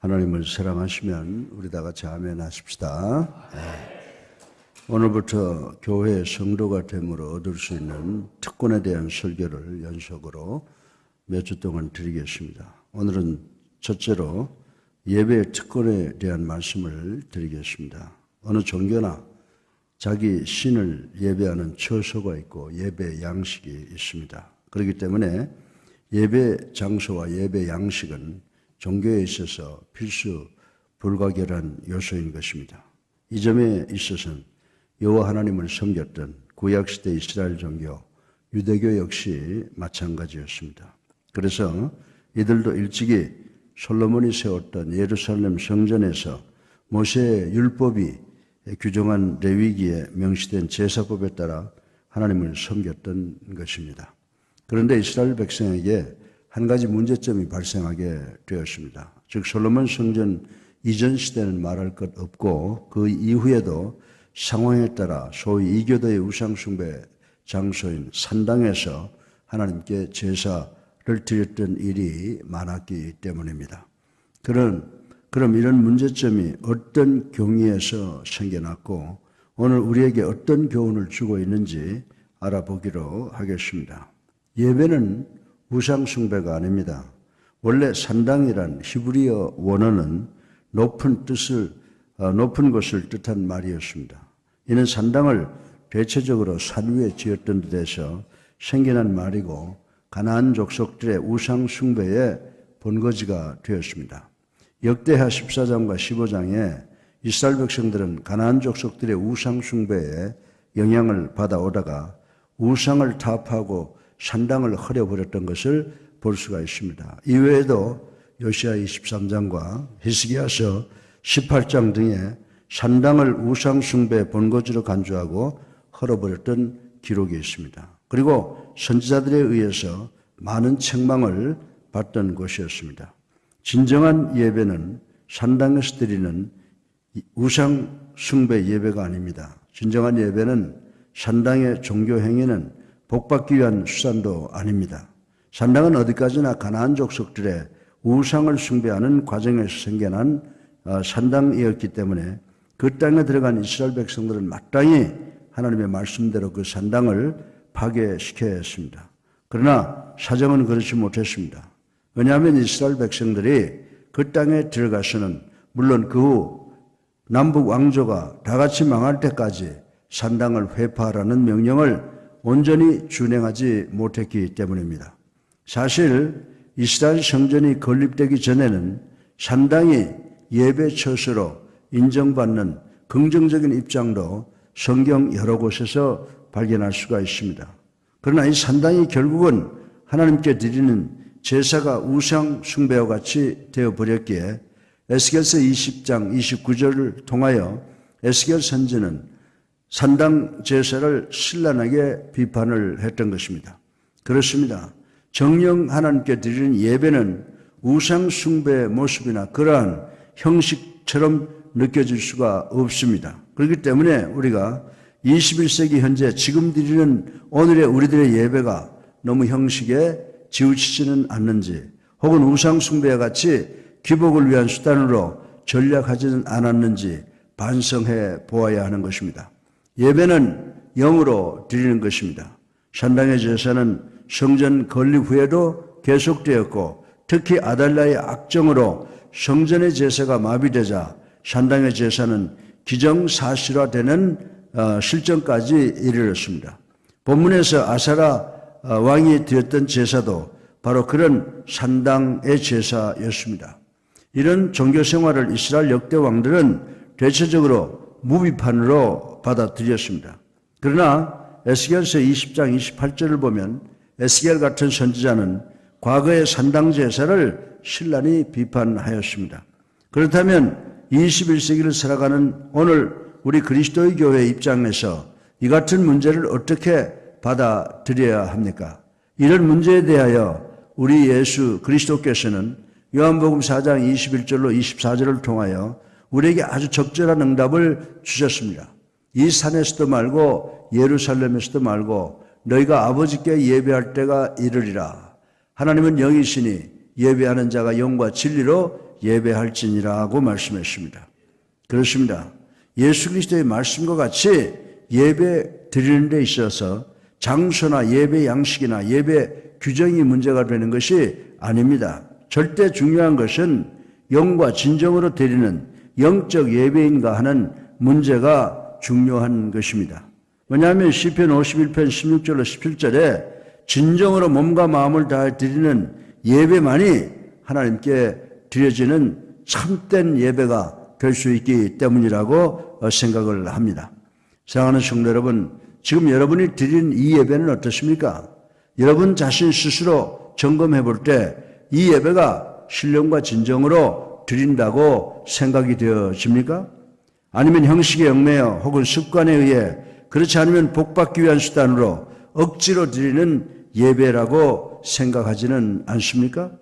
하나님을 사랑하시면 우리 다 같이 아멘 하십시다. 오늘부터 교회 성도가 됨으로 얻을 수 있는 특권에 대한 설교를 연속으로 몇 주 동안 드리겠습니다. 오늘은 첫째로 예배의 특권에 대한 말씀을 드리겠습니다. 어느 종교나 자기 신을 예배하는 처소가 있고 예배 양식이 있습니다. 그렇기 때문에 예배 장소와 예배 양식은 종교에 있어서 필수 불가결한 요소인 것입니다. 이 점에 있어서는 여호와 하나님을 섬겼던 구약시대 이스라엘 종교, 유대교 역시 마찬가지였습니다. 그래서 이들도 일찍이 솔로몬이 세웠던 예루살렘 성전에서 모세의 율법이 규정한 레위기에 명시된 제사법에 따라 하나님을 섬겼던 것입니다. 그런데 이스라엘 백성에게 한 가지 문제점이 발생하게 되었습니다. 즉 솔로몬 성전 이전 시대는 말할 것 없고 그 이후에도 상황에 따라 소위 이교도의 우상숭배 장소인 산당에서 하나님께 제사를 드렸던 일이 많았기 때문입니다. 그럼 이런 문제점이 어떤 경위에서 생겨났고 오늘 우리에게 어떤 교훈을 주고 있는지 알아보기로 하겠습니다. 예배는 우상숭배가 아닙니다. 원래 산당이란 히브리어 원어는 높은 것을 뜻한 말이었습니다. 이는 산당을 대체적으로 산 위에 지었던 데서 생겨난 말이고 가나안 족속들의 우상숭배의 본거지가 되었습니다. 역대하 14장과 15장에 이스라엘 백성들은 가나안 족속들의 우상숭배에 영향을 받아오다가 우상을 타협하고 산당을 헐어버렸던 것을 볼 수가 있습니다. 이외에도 요시야 23장과 히스기야서 18장 등에 산당을 우상숭배 본거지로 간주하고 헐어버렸던 기록이 있습니다. 그리고 선지자들에 의해서 많은 책망을 받던 곳이었습니다. 진정한 예배는 산당에서 드리는 우상숭배 예배가 아닙니다. 진정한 예배는 산당의 종교 행위는 복받기 위한 수단도 아닙니다. 산당은 어디까지나 가나안 족속들의 우상을 숭배하는 과정에서 생겨난 산당이었기 때문에 그 땅에 들어간 이스라엘 백성들은 마땅히 하나님의 말씀대로 그 산당을 파괴시켜야 했습니다. 그러나 사정은 그렇지 못했습니다. 왜냐하면 이스라엘 백성들이 그 땅에 들어가서는 물론 그 후 남북 왕조가 다 같이 망할 때까지 산당을 회파하라는 명령을 온전히 준행하지 못했기 때문입니다. 사실 이스라엘 성전이 건립되기 전에는 산당이 예배 처소로 인정받는 긍정적인 입장도 성경 여러 곳에서 발견할 수가 있습니다. 그러나 이 산당이 결국은 하나님께 드리는 제사가 우상 숭배와 같이 되어버렸기에 에스겔서 20장 29절을 통하여 에스겔 선지는 산당 제사를 신랄하게 비판을 했던 것입니다. 그렇습니다. 정녕 하나님께 드리는 예배는 우상 숭배의 모습이나 그러한 형식처럼 느껴질 수가 없습니다. 그렇기 때문에 우리가 21세기 현재 지금 드리는 오늘의 우리들의 예배가 너무 형식에 지우치지는 않는지 혹은 우상 숭배와 같이 기복을 위한 수단으로 전략하지는 않았는지 반성해 보아야 하는 것입니다. 예배는 영으로 드리는 것입니다. 산당의 제사는 성전 건립 후에도 계속되었고 특히 아달랴의 악정으로 성전의 제사가 마비되자 산당의 제사는 기정사실화되는 실정까지 이르렀습니다. 본문에서 아사라 왕이 드렸던 제사도 바로 그런 산당의 제사였습니다. 이런 종교 생활을 이스라엘 역대 왕들은 대체적으로 무비판으로 받아들였습니다. 그러나 에스겔서 20장 28절을 보면 에스겔 같은 선지자는 과거의 산당 제사를 신랄히 비판하였습니다. 그렇다면 21세기를 살아가는 오늘 우리 그리스도의 교회 입장에서 이 같은 문제를 어떻게 받아들여야 합니까? 이런 문제에 대하여 우리 예수 그리스도께서는 요한복음 4장 21절로 24절을 통하여 우리에게 아주 적절한 응답을 주셨습니다. 이 산에서도 말고 예루살렘에서도 말고 너희가 아버지께 예배할 때가 이르리라. 하나님은 영이시니 예배하는 자가 영과 진리로 예배할지니라고 말씀했습니다. 그렇습니다. 예수 그리스도의 말씀과 같이 예배 드리는 데 있어서 장소나 예배 양식이나 예배 규정이 문제가 되는 것이 아닙니다. 절대 중요한 것은 영과 진정으로 드리는 영적 예배인가 하는 문제가 중요한 것입니다. 왜냐하면 시편 51편 16절로 17절에 진정으로 몸과 마음을 다해 드리는 예배만이 하나님께 드려지는 참된 예배가 될 수 있기 때문이라고 생각을 합니다. 사랑하는 성도 여러분, 지금 여러분이 드린 이 예배는 어떻습니까? 여러분 자신 스스로 점검해 볼 때 이 예배가 신령과 진정으로 드린다고 생각이 되어집니까? 아니면 형식에 얽매여 혹은 습관에 의해 그렇지 않으면 복받기 위한 수단으로 억지로 드리는 예배라고 생각하지는 않습니까?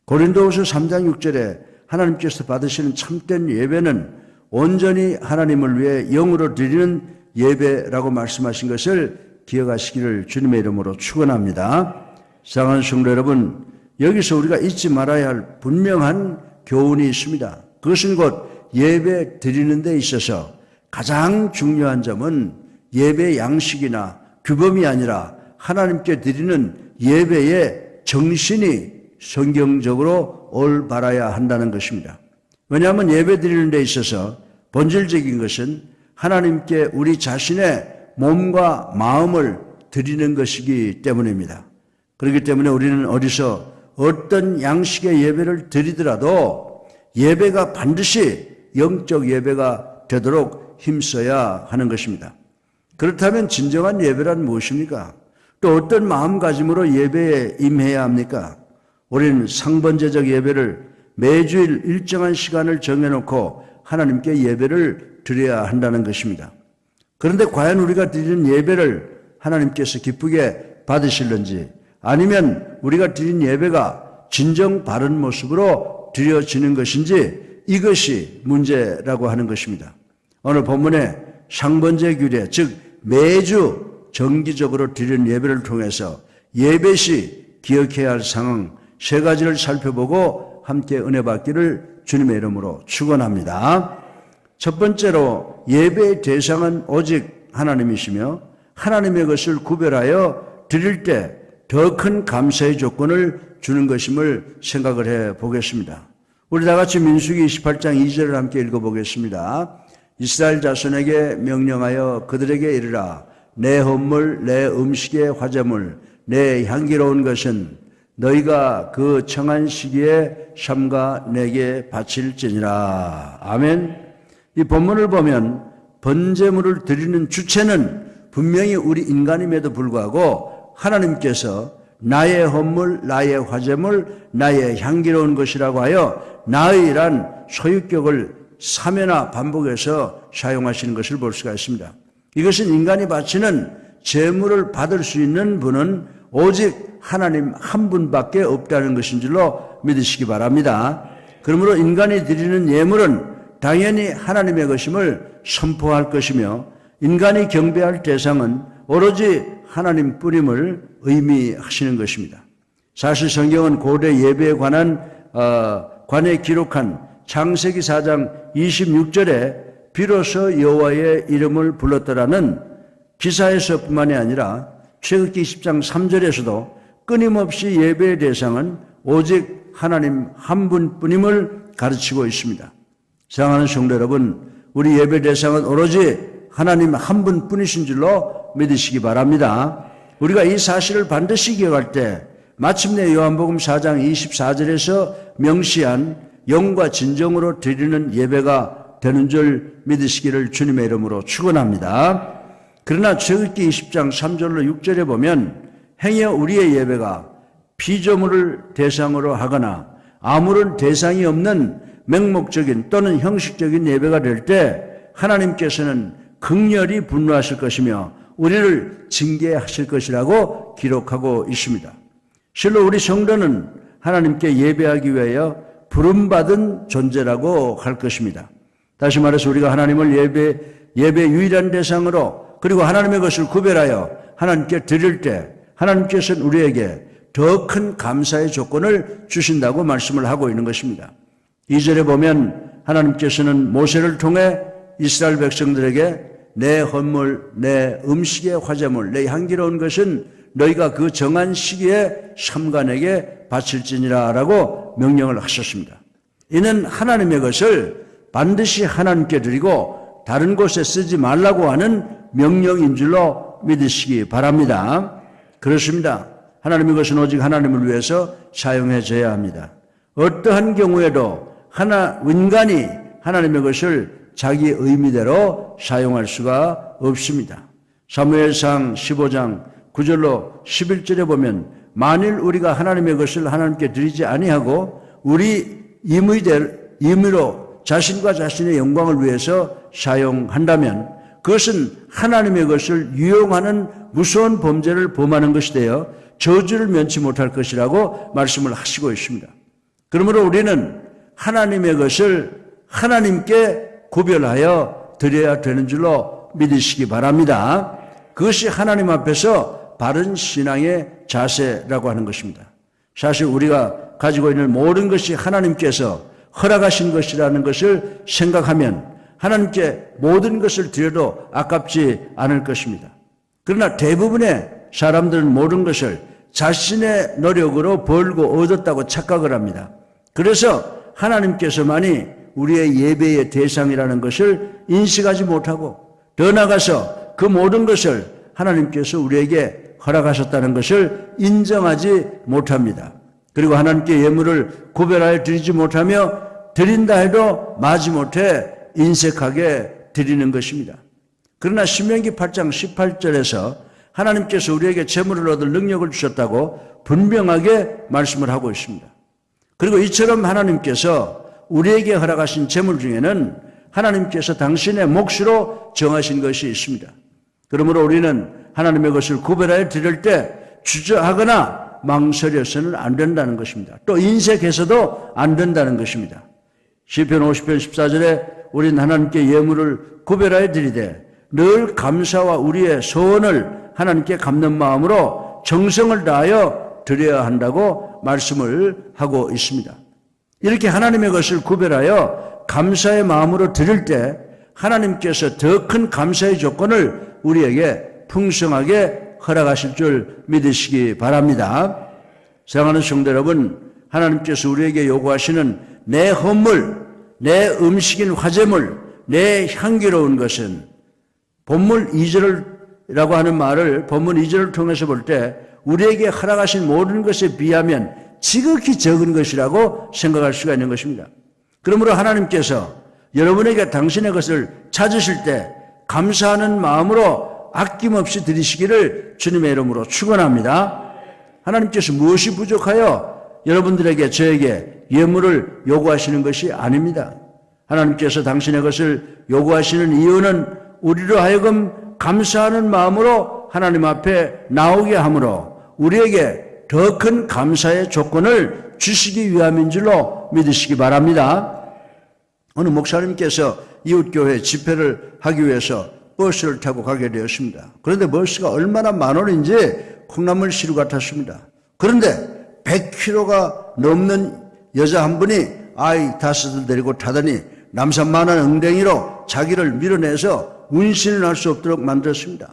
고린도후서 3장 6절에 하나님께서 받으시는 참된 예배는 온전히 하나님을 위해 영으로 드리는 예배라고 말씀하신 것을 기억하시기를 주님의 이름으로 축원합니다. 사랑하는 성도 여러분, 여기서 우리가 잊지 말아야 할 분명한 교훈이 있습니다. 그것은 곧 예배 드리는 데 있어서 가장 중요한 점은 예배 양식이나 규범이 아니라 하나님께 드리는 예배의 정신이 성경적으로 올바라야 한다는 것입니다. 왜냐하면 예배 드리는 데 있어서 본질적인 것은 하나님께 우리 자신의 몸과 마음을 드리는 것이기 때문입니다. 그렇기 때문에 우리는 어디서 어떤 양식의 예배를 드리더라도 예배가 반드시 영적 예배가 되도록 힘써야 하는 것입니다. 그렇다면 진정한 예배란 무엇입니까? 또 어떤 마음가짐으로 예배에 임해야 합니까? 우리는 상번제적 예배를 매주일 일정한 시간을 정해놓고 하나님께 예배를 드려야 한다는 것입니다. 그런데 과연 우리가 드리는 예배를 하나님께서 기쁘게 받으실는지, 아니면 우리가 드린 예배가 진정 바른 모습으로 드려지는 것인지, 이것이 문제라고 하는 것입니다. 오늘 본문의 상번제 규례, 즉 매주 정기적으로 드리는 예배를 통해서 예배 시 기억해야 할 상황 세 가지를 살펴보고 함께 은혜 받기를 주님의 이름으로 축원합니다. 첫 번째로 예배의 대상은 오직 하나님이시며 하나님의 것을 구별하여 드릴 때 더 큰 감사의 조건을 주는 것임을 생각을 해 보겠습니다. 우리 다 같이 민수기 28장 2절을 함께 읽어보겠습니다. 이스라엘 자손에게 명령하여 그들에게 이르라. 내 헌물, 내 음식의 화제물, 내 향기로운 것은 너희가 그 청한 시기에 삼가 내게 바칠지니라. 아멘. 이 본문을 보면 번제물을 드리는 주체는 분명히 우리 인간임에도 불구하고 하나님께서 나의 헌물, 나의 화제물, 나의 향기로운 것이라고 하여 나의란 소유격을 3회나 반복해서 사용하시는 것을 볼 수가 있습니다. 이것은 인간이 바치는 제물을 받을 수 있는 분은 오직 하나님 한 분밖에 없다는 것인 줄로 믿으시기 바랍니다. 그러므로 인간이 드리는 예물은 당연히 하나님의 것임을 선포할 것이며 인간이 경배할 대상은 오로지 하나님 뿐임을 의미하시는 것입니다. 사실 성경은 고대 예배에 관해 기록한 창세기 4장 26절에 비로소 여호와의 이름을 불렀더라는 기사에서뿐만이 아니라 출애굽기 10장 3절에서도 끊임없이 예배의 대상은 오직 하나님 한 분뿐임을 가르치고 있습니다. 사랑하는 성도 여러분, 우리 예배 대상은 오로지 하나님 한 분뿐이신 줄로 믿으시기 바랍니다. 우리가 이 사실을 반드시 기억할 때 마침내 요한복음 4장 24절에서 명시한 영과 진정으로 드리는 예배가 되는 줄 믿으시기를 주님의 이름으로 축원합니다. 그러나 출애굽기 20장 3절로 6절에 보면 행여 우리의 예배가 피조물을 대상으로 하거나 아무런 대상이 없는 맹목적인 또는 형식적인 예배가 될 때 하나님께서는 극렬히 분노하실 것이며 우리를 징계하실 것이라고 기록하고 있습니다. 실로 우리 성도는 하나님께 예배하기 위하여 부름받은 존재라고 할 것입니다. 다시 말해서 우리가 하나님을 예배 유일한 대상으로 그리고 하나님의 것을 구별하여 하나님께 드릴 때 하나님께서는 우리에게 더 큰 감사의 조건을 주신다고 말씀을 하고 있는 것입니다. 2절에 보면 하나님께서는 모세를 통해 이스라엘 백성들에게 내 헌물, 내 음식의 화제물, 내 향기로운 것은 너희가 그 정한 시기에 삼간에게 바칠지니라 라고 명령을 하셨습니다. 이는 하나님의 것을 반드시 하나님께 드리고 다른 곳에 쓰지 말라고 하는 명령인 줄로 믿으시기 바랍니다. 그렇습니다. 하나님의 것은 오직 하나님을 위해서 사용해져야 합니다. 어떠한 경우에도 인간이 하나님의 것을 자기 의미대로 사용할 수가 없습니다. 사무엘상 15장 9절로 11절에 보면 만일 우리가 하나님의 것을 하나님께 드리지 아니하고 우리 임의로 자신과 자신의 영광을 위해서 사용한다면 그것은 하나님의 것을 유용하는 무서운 범죄를 범하는 것이 되어 저주를 면치 못할 것이라고 말씀을 하시고 있습니다. 그러므로 우리는 하나님의 것을 하나님께 구별하여 드려야 되는 줄로 믿으시기 바랍니다. 그것이 하나님 앞에서 바른 신앙의 자세라고 하는 것입니다. 사실 우리가 가지고 있는 모든 것이 하나님께서 허락하신 것이라는 것을 생각하면 하나님께 모든 것을 드려도 아깝지 않을 것입니다. 그러나 대부분의 사람들은 모든 것을 자신의 노력으로 벌고 얻었다고 착각을 합니다. 그래서 하나님께서만이 우리의 예배의 대상이라는 것을 인식하지 못하고 더 나아가서 그 모든 것을 하나님께서 우리에게 허락하셨다는 것을 인정하지 못합니다. 그리고 하나님께 예물을 구별하여 드리지 못하며 드린다 해도 마지못해 인색하게 드리는 것입니다. 그러나 신명기 8장 18절에서 하나님께서 우리에게 재물을 얻을 능력을 주셨다고 분명하게 말씀을 하고 있습니다. 그리고 이처럼 하나님께서 우리에게 허락하신 재물 중에는 하나님께서 당신의 몫으로 정하신 것이 있습니다. 그러므로 우리는 하나님의 것을 구별하여 드릴 때 주저하거나 망설여서는 안 된다는 것입니다. 또 인색해서도 안 된다는 것입니다. 시편 50편 14절에 우리는 하나님께 예물을 구별하여 드리되 늘 감사와 우리의 소원을 하나님께 갚는 마음으로 정성을 다하여 드려야 한다고 말씀을 하고 있습니다. 이렇게 하나님의 것을 구별하여 감사의 마음으로 드릴 때 하나님께서 더 큰 감사의 조건을 우리에게 풍성하게 허락하실 줄 믿으시기 바랍니다. 사랑하는 성도 여러분, 하나님께서 우리에게 요구하시는 내 헌물, 내 음식인 화제물, 내 향기로운 것은 본문 2절이라고 하는 말을 본문 2절을 통해서 볼 때 우리에게 허락하신 모든 것에 비하면 지극히 적은 것이라고 생각할 수가 있는 것입니다. 그러므로 하나님께서 여러분에게 당신의 것을 찾으실 때 감사하는 마음으로 아낌없이 드리시기를 주님의 이름으로 축원합니다. 하나님께서 무엇이 부족하여 여러분들에게 저에게 예물을 요구하시는 것이 아닙니다. 하나님께서 당신의 것을 요구하시는 이유는 우리로 하여금 감사하는 마음으로 하나님 앞에 나오게 함으로 우리에게 더 큰 감사의 조건을 주시기 위함인 줄로 믿으시기 바랍니다. 어느 목사님께서 이웃교회 집회를 하기 위해서 버스를 타고 가게 되었습니다. 그런데 버스가 얼마나 만 원인지 콩나물 시루 같았습니다. 그런데 100km가 넘는 여자 한 분이 아이 5을 데리고 타더니 남산만한 엉덩이로 자기를 밀어내서 운신을 할 수 없도록 만들었습니다.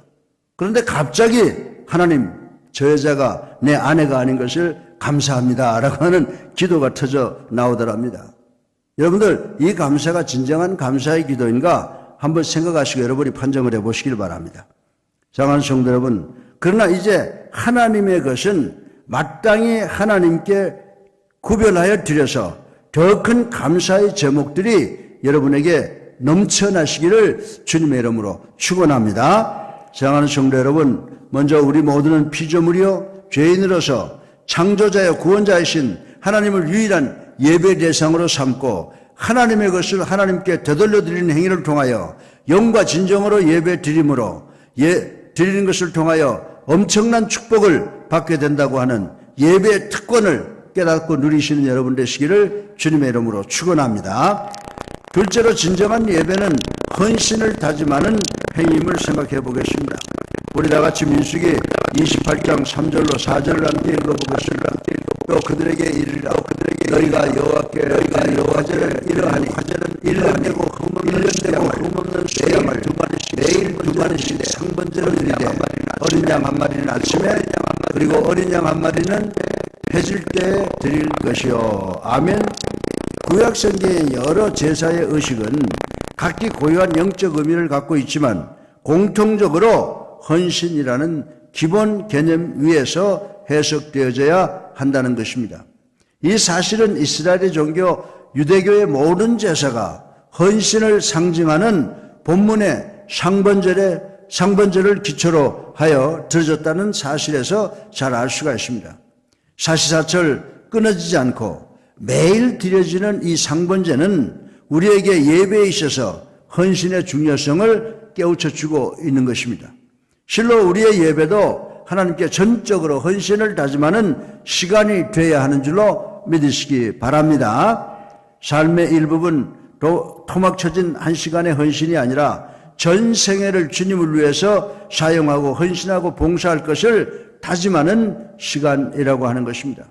그런데 갑자기 하나님, 저 여자가 내 아내가 아닌 것을 감사합니다 라고 하는 기도가 터져 나오더랍니다. 여러분들, 이 감사가 진정한 감사의 기도인가 한번 생각하시고 여러분이 판정을 해보시길 바랍니다. 사랑하는 성도 여러분, 그러나 이제 하나님의 것은 마땅히 하나님께 구별하여 드려서 더 큰 감사의 제목들이 여러분에게 넘쳐나시기를 주님의 이름으로 축원합니다. 사랑하는 성도 여러분, 먼저 우리 모두는 피조물이요 죄인으로서 창조자여 구원자이신 하나님을 유일한 예배 대상으로 삼고 하나님의 것을 하나님께 되돌려 드리는 행위를 통하여 영과 진정으로 예배 드림으로 드리는 것을 통하여 엄청난 축복을 받게 된다고 하는 예배의 특권을 깨닫고 누리시는 여러분 되시기를 주님의 이름으로 축원합니다. 둘째로 진정한 예배는 헌신을 다짐하는 행위임을 생각해 보겠습니다. 우리 다 같이 민수기 28장 3절로 4절을 함께 읽어보겠습니다. 또 그들에게 이르리라. 너희가 여호와께 화제를 양 한 마리는 아침에, 그리고 어린 양 한 마리는 해질 때 드릴 것이요. 아멘. 구약 성경의 여러 제사의 의식은 각기 고유한 영적 의미를 갖고 있지만 공통적으로 헌신이라는 기본 개념 위에서 해석되어져야 한다는 것입니다. 이 사실은 이스라엘의 종교 유대교의 모든 제사가 헌신을 상징하는 본문의 상번제를 기초로 하여 드려졌다는 사실에서 잘 알 수가 있습니다. 사시사철 끊어지지 않고 매일 드려지는 이 상번제는 우리에게 예배에 있어서 헌신의 중요성을 깨우쳐주고 있는 것입니다. 실로 우리의 예배도 하나님께 전적으로 헌신을 다짐하는 시간이 되어야 하는 줄로 믿으시기 바랍니다. 삶의 일부분 토막쳐진 한 시간의 헌신이 아니라 전 생애를 주님을 위해서 사용하고 헌신하고 봉사할 것을 다짐하는 시간이라고 하는 것입니다.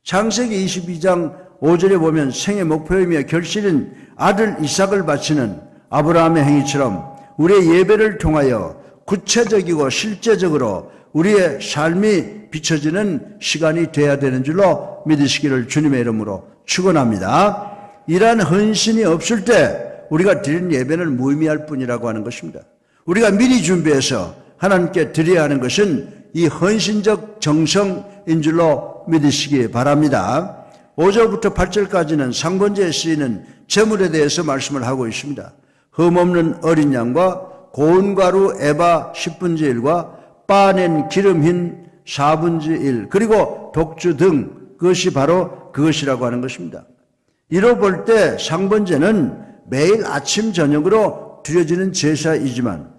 창세기 22장 5절에 보면 생애 목표이며 결실인 아들 이삭을 바치는 아브라함의 행위처럼 우리의 예배를 통하여 구체적이고 실제적으로 우리의 삶이 비춰지는 시간이 되어야 되는 줄로 믿으시기를 주님의 이름으로 축원합니다. 이러한 헌신이 없을 때 우리가 드리는 예배는 무의미할 뿐이라고 하는 것입니다. 우리가 미리 준비해서 하나님께 드려야 하는 것은 이 헌신적 정성인 줄로 믿으시기 바랍니다. 5절부터 8절까지는 상번제에 쓰이는 제물에 대해서 말씀을 하고 있습니다. 흠없는 어린 양과 고운 가루 에바 10분의 1과 빻아낸 기름 흰 4분의 1 그리고 독주 등 그것이 바로 그것이라고 하는 것입니다. 이로 볼 때 상번제는 매일 아침 저녁으로 드려지는 제사이지만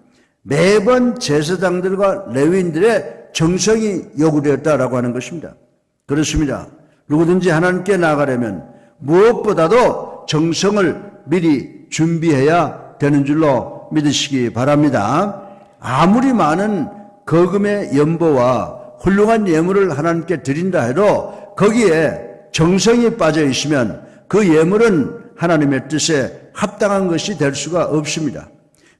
매번 제사장들과 레위인들의 정성이 요구되었다라고 하는 것입니다. 그렇습니다. 누구든지 하나님께 나아가려면 무엇보다도 정성을 미리 준비해야 되는 줄로 믿으시기 바랍니다. 아무리 많은 거금의 연보와 훌륭한 예물을 하나님께 드린다 해도 거기에 정성이 빠져 있으면 그 예물은 하나님의 뜻에 합당한 것이 될 수가 없습니다.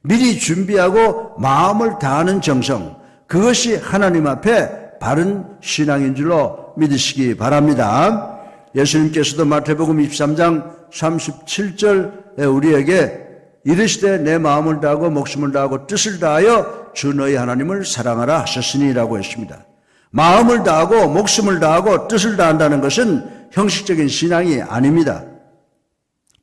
미리 준비하고 마음을 다하는 정성, 그것이 하나님 앞에 바른 신앙인 줄로 믿으시기 바랍니다. 예수님께서도 마태복음 23장 37절에 우리에게 이르시되 내 마음을 다하고 목숨을 다하고 뜻을 다하여 주 너희 하나님을 사랑하라 하셨으니라고 했습니다. 마음을 다하고 목숨을 다하고 뜻을 다한다는 것은 형식적인 신앙이 아닙니다.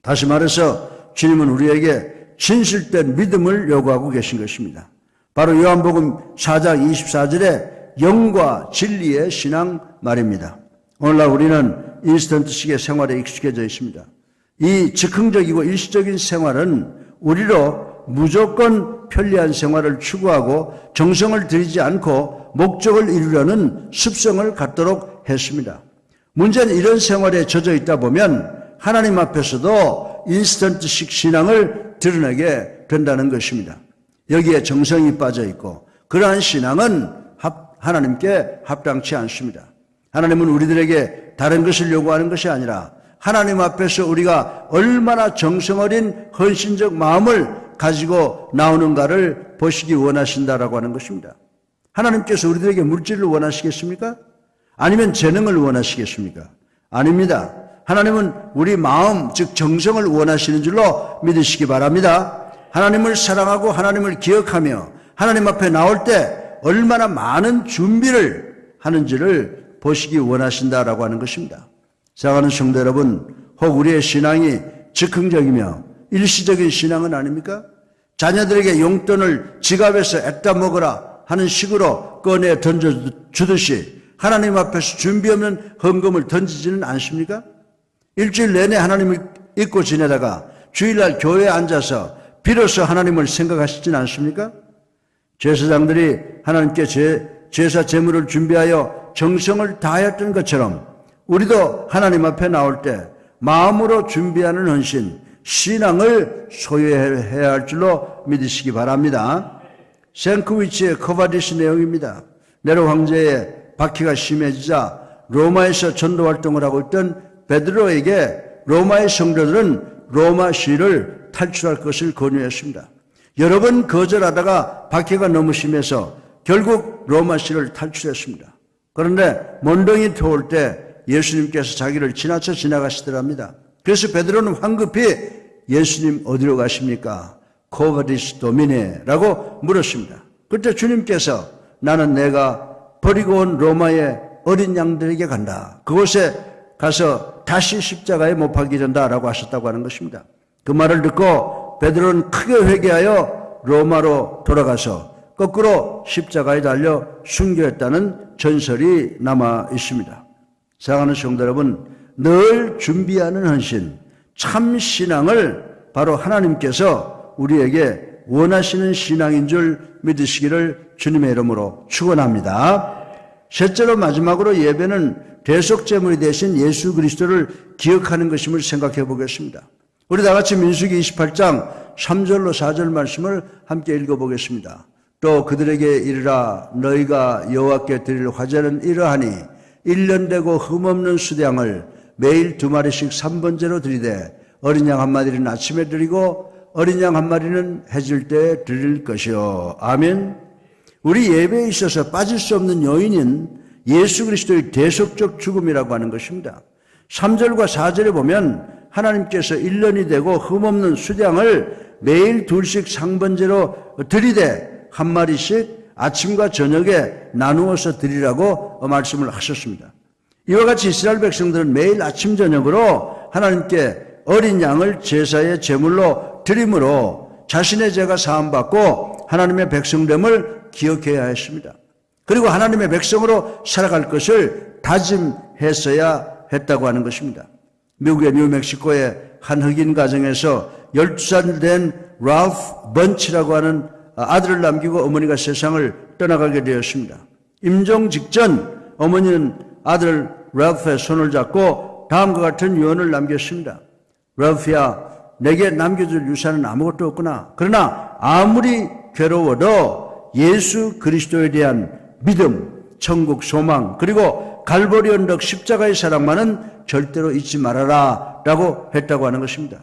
다시 말해서 주님은 우리에게 진실된 믿음을 요구하고 계신 것입니다. 바로 요한복음 4장 24절에 영과 진리의 신앙 말입니다. 오늘날 우리는 인스턴트식의 생활에 익숙해져 있습니다. 이 즉흥적이고 일시적인 생활은 우리로 무조건 편리한 생활을 추구하고 정성을 들이지 않고 목적을 이루려는 습성을 갖도록 했습니다. 문제는 이런 생활에 젖어 있다 보면 하나님 앞에서도 인스턴트식 신앙을 드러내게 된다는 것입니다. 여기에 정성이 빠져 있고 그러한 신앙은 하나님께 합당치 않습니다. 하나님은 우리들에게 다른 것을 요구하는 것이 아니라 하나님 앞에서 우리가 얼마나 정성 어린 헌신적 마음을 가지고 나오는가를 보시기 원하신다라고 하는 것입니다. 하나님께서 우리들에게 물질을 원하시겠습니까? 아니면 재능을 원하시겠습니까? 아닙니다. 하나님은 우리 마음, 즉 정성을 원하시는 줄로 믿으시기 바랍니다. 하나님을 사랑하고 하나님을 기억하며 하나님 앞에 나올 때 얼마나 많은 준비를 하는지를 보시기 원하신다라고 하는 것입니다. 사랑하는 성도 여러분, 혹 우리의 신앙이 즉흥적이며 일시적인 신앙은 아닙니까? 자녀들에게 용돈을 지갑에서 애따 먹어라 하는 식으로 꺼내 던져주듯이 하나님 앞에서 준비 없는 헌금을 던지지는 않습니까? 일주일 내내 하나님을 잊고 지내다가 주일날 교회에 앉아서 비로소 하나님을 생각하시진 않습니까? 제사장들이 하나님께 제사 제물을 준비하여 정성을 다하였던 것처럼 우리도 하나님 앞에 나올 때 마음으로 준비하는 헌신, 신앙을 소유해야 할 줄로 믿으시기 바랍니다. 생크위치의 커바디스 내용입니다. 네로 황제의 박해가 심해지자 로마에서 전도 활동을 하고 있던 베드로에게 로마의 성도들은 로마 시를 탈출할 것을 권유했습니다. 여러 번 거절하다가 박해가 너무 심해서 결국 로마시를 탈출했습니다. 그런데 먼덩이 태울 때 예수님께서 자기를 지나쳐 지나가시더랍니다. 그래서 베드로는 황급히 예수님 어디로 가십니까? 코바디스 도미네 라고 물었습니다. 그때 주님께서 나는 내가 버리고 온 로마의 어린 양들에게 간다. 그곳에 가서 다시 십자가에 못 박히게 된다라고 하셨다고 하는 것입니다. 그 말을 듣고 베드로는 크게 회개하여 로마로 돌아가서 거꾸로 십자가에 달려 순교했다는 전설이 남아 있습니다. 사랑하는 성도 여러분, 늘 준비하는 헌신, 참 신앙을 바로 하나님께서 우리에게 원하시는 신앙인 줄 믿으시기를 주님의 이름으로 축원합니다. 셋째로 마지막으로 예배는 대속제물이 되신 예수 그리스도를 기억하는 것임을 생각해 보겠습니다. 우리 다 같이 민수기 28장 3절로 4절 말씀을 함께 읽어보겠습니다. 또 그들에게 이르라 너희가 여호와께 드릴 화제는 이러하니 1년 되고 흠없는 수량을 매일 2마리씩 3번째로 드리되 어린 양 1마리는 아침에 드리고 어린 양 1마리는 해질 때 드릴 것이요. 아멘. 우리 예배에 있어서 빠질 수 없는 요인인 예수 그리스도의 대속적 죽음이라고 하는 것입니다. 3절과 4절에 보면 하나님께서 1년이 되고 흠없는 수량을 매일 2씩 상번제로 드리되 1마리씩 아침과 저녁에 나누어서 드리라고 말씀을 하셨습니다. 이와 같이 이스라엘 백성들은 매일 아침 저녁으로 하나님께 어린 양을 제사의 제물로 드림으로 자신의 죄가 사함받고 하나님의 백성됨을 기억해야 했습니다. 그리고 하나님의 백성으로 살아갈 것을 다짐했어야 했다고 하는 것입니다. 미국의 뉴멕시코의 한 흑인 가정에서 12살 된 랄프 번치라고 하는 아들을 남기고 어머니가 세상을 떠나가게 되었습니다. 임종 직전 어머니는 아들 랄프의 손을 잡고 다음과 같은 유언을 남겼습니다. 랄프야, 내게 남겨줄 유산은 아무것도 없구나. 그러나 아무리 괴로워도 예수 그리스도에 대한 믿음, 천국 소망, 그리고 갈보리 언덕 십자가의 사랑만은 절대로 잊지 말아라 라고 했다고 하는 것입니다.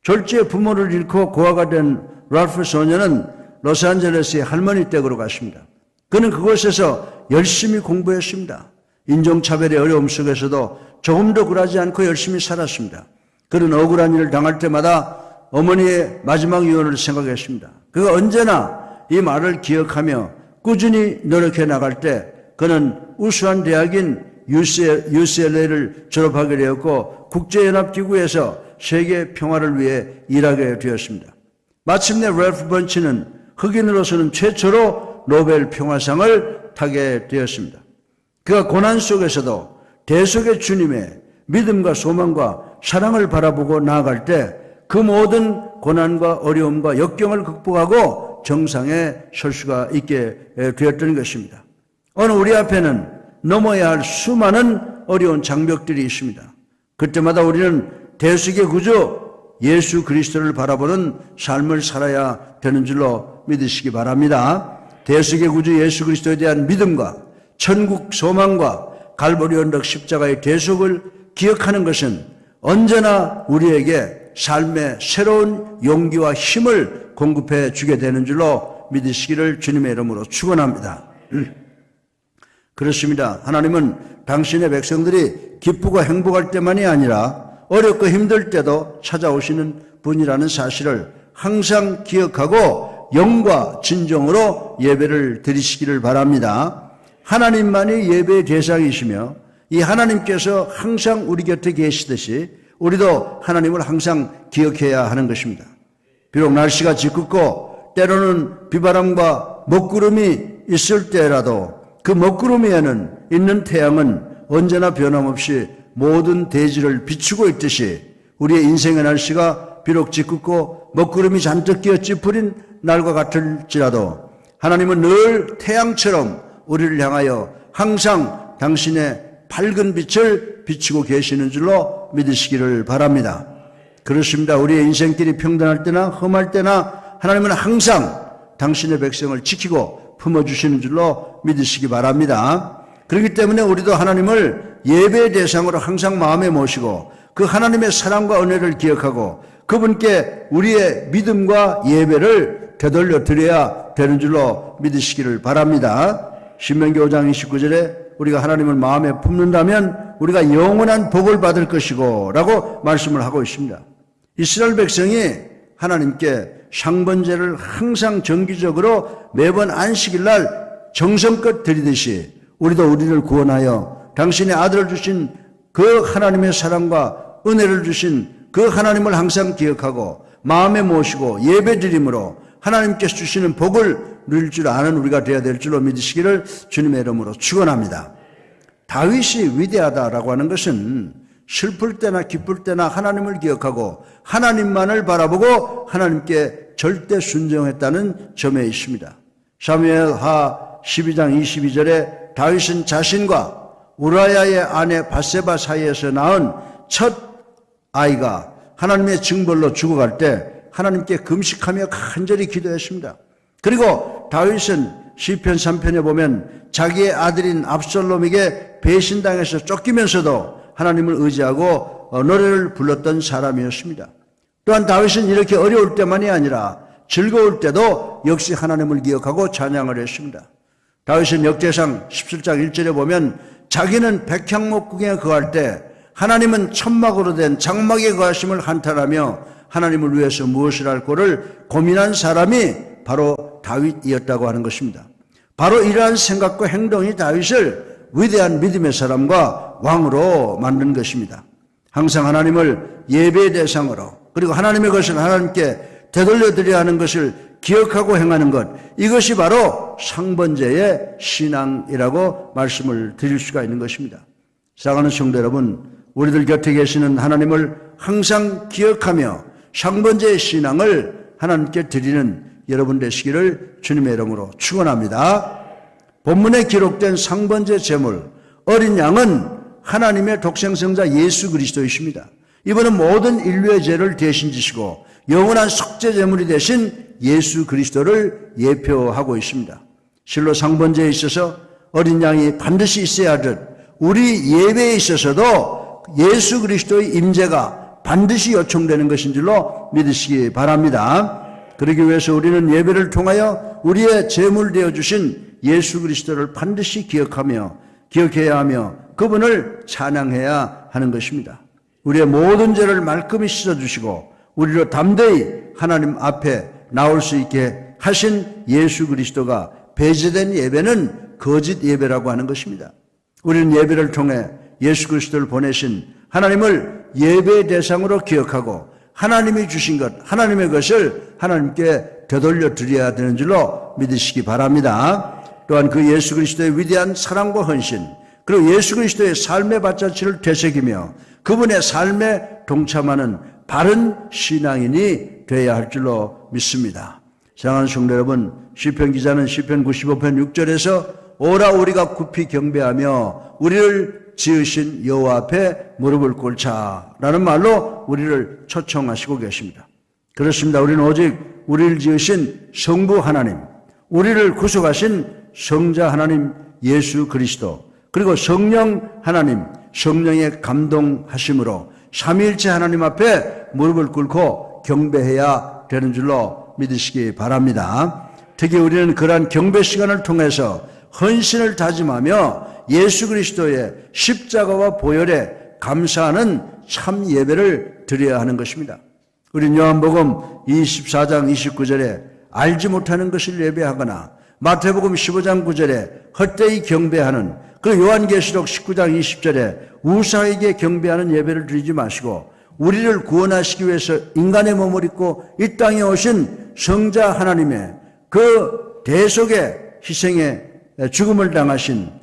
졸지에 부모를 잃고 고아가 된 랄프 소녀는 로스앤젤레스의 할머니 댁으로 갔습니다. 그는 그곳에서 열심히 공부했습니다. 인종차별의 어려움 속에서도 조금도 굴하지 않고 열심히 살았습니다. 그는 억울한 일을 당할 때마다 어머니의 마지막 유언을 생각했습니다. 그가 언제나 이 말을 기억하며 꾸준히 노력해 나갈 때 그는 우수한 대학인 UCLA를 졸업하게 되었고 국제연합기구에서 세계 평화를 위해 일하게 되었습니다. 마침내 랄프 번치는 흑인으로서는 최초로 노벨 평화상을 타게 되었습니다. 그가 고난 속에서도 대속의 주님의 믿음과 소망과 사랑을 바라보고 나아갈 때 그 모든 고난과 어려움과 역경을 극복하고 정상에 설 수가 있게 되었던 것입니다. 오늘 우리 앞에는 넘어야 할 수많은 어려운 장벽들이 있습니다. 그때마다 우리는 대속의 구주 예수 그리스도를 바라보는 삶을 살아야 되는 줄로 믿으시기 바랍니다. 대속의 구주 예수 그리스도에 대한 믿음과 천국 소망과 갈보리 언덕 십자가의 대속을 기억하는 것은 언제나 우리에게 삶의 새로운 용기와 힘을 공급해 주게 되는 줄로 믿으시기를 주님의 이름으로 축원합니다. 그렇습니다. 하나님은 당신의 백성들이 기쁘고 행복할 때만이 아니라 어렵고 힘들 때도 찾아오시는 분이라는 사실을 항상 기억하고 영과 진정으로 예배를 드리시기를 바랍니다. 하나님만이 예배의 대상이시며 이 하나님께서 항상 우리 곁에 계시듯이 우리도 하나님을 항상 기억해야 하는 것입니다. 비록 날씨가 지긋고 때로는 비바람과 먹구름이 있을 때라도 그 먹구름 위에는 있는 태양은 언제나 변함없이 모든 대지를 비추고 있듯이 우리의 인생의 날씨가 비록 지긋고 먹구름이 잔뜩 끼어 찌푸린 날과 같을지라도 하나님은 늘 태양처럼 우리를 향하여 항상 당신의 밝은 빛을 비추고 계시는 줄로 믿으시기를 바랍니다. 그렇습니다. 우리의 인생길이 평등할 때나 험할 때나 하나님은 항상 당신의 백성을 지키고 품어주시는 줄로 믿으시기 바랍니다. 그렇기 때문에 우리도 하나님을 예배의 대상으로 항상 마음에 모시고 그 하나님의 사랑과 은혜를 기억하고 그분께 우리의 믿음과 예배를 되돌려 드려야 되는 줄로 믿으시기를 바랍니다. 신명기 5장 29절에 우리가 하나님을 마음에 품는다면 우리가 영원한 복을 받을 것이고 라고 말씀을 하고 있습니다. 이스라엘 백성이 하나님께 상번제를 항상 정기적으로 매번 안식일 날 정성껏 드리듯이 우리도 우리를 구원하여 당신의 아들을 주신 그 하나님의 사랑과 은혜를 주신 그 하나님을 항상 기억하고 마음에 모시고 예배드림으로 하나님께서 주시는 복을 누릴 줄 아는 우리가 되어야 될 줄로 믿으시기를 주님의 이름으로 축원합니다. 다윗이 위대하다라고 하는 것은 슬플 때나 기쁠 때나 하나님을 기억하고 하나님만을 바라보고 하나님께 절대 순종했다는 점에 있습니다. 사무엘하 12장 22절에 다윗은 자신과 우라야의 아내 바세바 사이에서 낳은 첫 아이가 하나님의 징벌로 죽어갈 때 하나님께 금식하며 간절히 기도했습니다. 그리고 다윗은 시편 3편에 보면 자기의 아들인 압살롬에게 배신당해서 쫓기면서도 하나님을 의지하고 노래를 불렀던 사람이었습니다. 또한 다윗은 이렇게 어려울 때만이 아니라 즐거울 때도 역시 하나님을 기억하고 찬양을 했습니다. 다윗은 역대상 17장 1절에 보면 자기는 백향목궁에 거할 때 하나님은 천막으로 된 장막에 거하심을 한탄하며 하나님을 위해서 무엇을 할 거를 고민한 사람이 바로 다윗이었다고 하는 것입니다. 바로 이러한 생각과 행동이 다윗을 위대한 믿음의 사람과 왕으로 만든 것입니다. 항상 하나님을 예배의 대상으로 그리고 하나님의 것을 하나님께 되돌려 드려야 하는 것을 기억하고 행하는 것, 이것이 바로 상번제의 신앙이라고 말씀을 드릴 수가 있는 것입니다. 사랑하는 성도 여러분, 우리들 곁에 계시는 하나님을 항상 기억하며 상번제의 신앙을 하나님께 드리는 여러분 되시기를 주님의 이름으로 축원합니다. 본문에 기록된 상번제 제물 어린 양은 하나님의 독생성자 예수 그리스도이십니다. 이분은 모든 인류의 죄를 대신 지시고 영원한 속죄 제물이 되신 예수 그리스도를 예표하고 있습니다. 실로 상번제에 있어서 어린 양이 반드시 있어야 하듯 우리 예배에 있어서도 예수 그리스도의 임재가 반드시 요청되는 것인 줄로 믿으시기 바랍니다. 그러기 위해서 우리는 예배를 통하여 우리의 제물 되어 주신 예수 그리스도를 반드시 기억해야 하며 그분을 찬양해야 하는 것입니다. 우리의 모든 죄를 말끔히 씻어주시고 우리로 담대히 하나님 앞에 나올 수 있게 하신 예수 그리스도가 배제된 예배는 거짓 예배라고 하는 것입니다. 우리는 예배를 통해 예수 그리스도를 보내신 하나님을 예배의 대상으로 기억하고 하나님이 주신 것, 하나님의 것을 하나님께 되돌려 드려야 되는 줄로 믿으시기 바랍니다. 또한 그 예수 그리스도의 위대한 사랑과 헌신, 그리고 예수 그리스도의 삶의 발자취를 되새기며 그분의 삶에 동참하는 바른 신앙인이 되어야 할 줄로 믿습니다. 사랑하는 성도 여러분, 시편 기자는 시편 95편 6절에서 오라 우리가 kup이 경배하며 우리를 지으신 여호와 앞에 무릎을 꿇자라는 말로 우리를 초청하시고 계십니다. 그렇습니다. 우리는 오직 우리를 지으신 성부 하나님, 우리를 구속하신 성자 하나님 예수 그리스도, 그리고 성령 하나님, 성령의 감동하심으로 삼위일체 하나님 앞에 무릎을 꿇고 경배해야 되는 줄로 믿으시기 바랍니다. 특히 우리는 그러한 경배 시간을 통해서 헌신을 다짐하며 예수 그리스도의 십자가와 보혈에 감사하는 참 예배를 드려야 하는 것입니다. 우리는 요한복음 24장 29절에 알지 못하는 것을 예배하거나 마태복음 15장 9절에 헛되이 경배하는, 그리고 요한계시록 19장 20절에 우상에게 경배하는 예배를 드리지 마시고 우리를 구원하시기 위해서 인간의 몸을 입고 이 땅에 오신 성자 하나님의 그 대속의 희생의 죽음을 당하신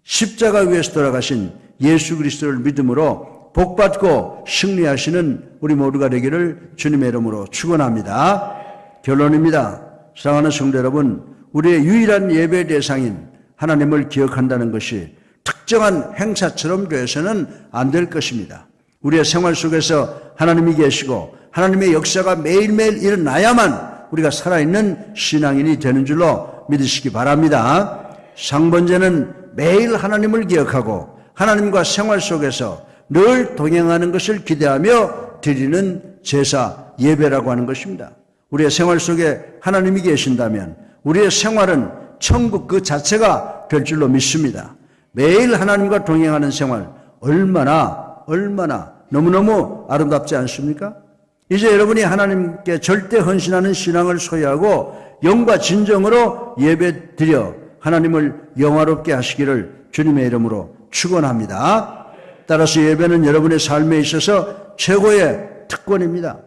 십자가 위에서 돌아가신 예수 그리스도를 믿음으로 복받고 승리하시는 우리 모두가 되기를 주님의 이름으로 축원합니다. 결론입니다. 사랑하는 성도 여러분, 우리의 유일한 예배 대상인 하나님을 기억한다는 것이 특정한 행사처럼 되어서는 안 될 것입니다. 우리의 생활 속에서 하나님이 계시고 하나님의 역사가 매일매일 일어나야만 우리가 살아있는 신앙인이 되는 줄로 믿으시기 바랍니다. 상번제는 매일 하나님을 기억하고 하나님과 생활 속에서 늘 동행하는 것을 기대하며 드리는 제사, 예배라고 하는 것입니다. 우리의 생활 속에 하나님이 계신다면 우리의 생활은 천국 그 자체가 될 줄로 믿습니다. 매일 하나님과 동행하는 생활 얼마나 너무너무 아름답지 않습니까? 이제 여러분이 하나님께 절대 헌신하는 신앙을 소유하고 영과 진정으로 예배드려 하나님을 영화롭게 하시기를 주님의 이름으로 축원합니다. 따라서 예배는 여러분의 삶에 있어서 최고의 특권입니다.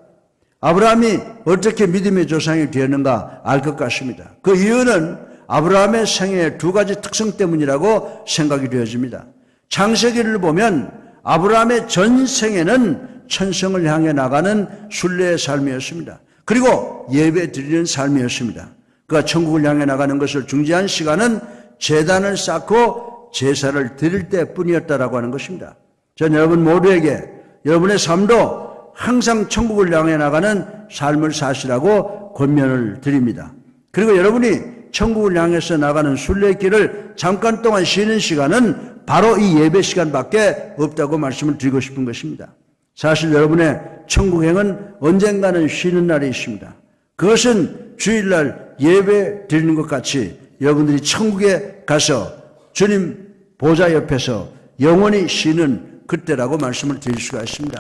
아브라함이 어떻게 믿음의 조상이 되었는가 알 것 같습니다. 그 이유는 아브라함의 생애의 두 가지 특성 때문이라고 생각이 되어집니다. 창세기를 보면 아브라함의 전 생애는 천성을 향해 나가는 순례의 삶이었습니다. 그리고 예배 드리는 삶이었습니다. 그가 천국을 향해 나가는 것을 중지한 시간은 제단을 쌓고 제사를 드릴 때뿐이었다라고 하는 것입니다. 전 여러분 모두에게 여러분의 삶도 항상 천국을 향해 나가는 삶을 사시라고 권면을 드립니다. 그리고 여러분이 천국을 향해서 나가는 순례길을 잠깐 동안 쉬는 시간은 바로 이 예배 시간밖에 없다고 말씀을 드리고 싶은 것입니다. 사실 여러분의 천국행은 언젠가는 쉬는 날이 있습니다. 그것은 주일날 예배 드리는 것 같이 여러분들이 천국에 가서 주님 보좌 옆에서 영원히 쉬는 그때라고 말씀을 드릴 수가 있습니다.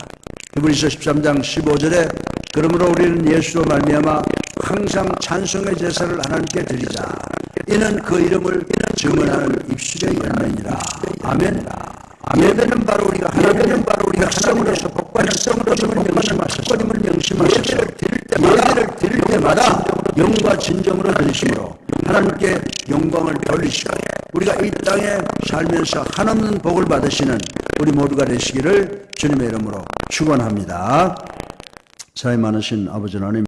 히브리서 13장 15절에 그러므로 우리는 예수로 말미암아 항상 찬송의 제사를 하나님께 드리자. 이는 그 이름을 증언하는 입술의 열매니라. 아멘. 예배는 바로 우리가 하나님은 바로 우리가 성으로서 복받는 성으로서 복받는 명심하셔서 예배를 드릴 때마다 영과 진정으로 드리심으로 하나님께 영광을 돌리시고 우리가 이 땅에 살면서 한없는 복을 받으시는 우리 모두가 되시기를 주님의 이름으로 축원합니다. 사랑이 많으신 아버지 하나님,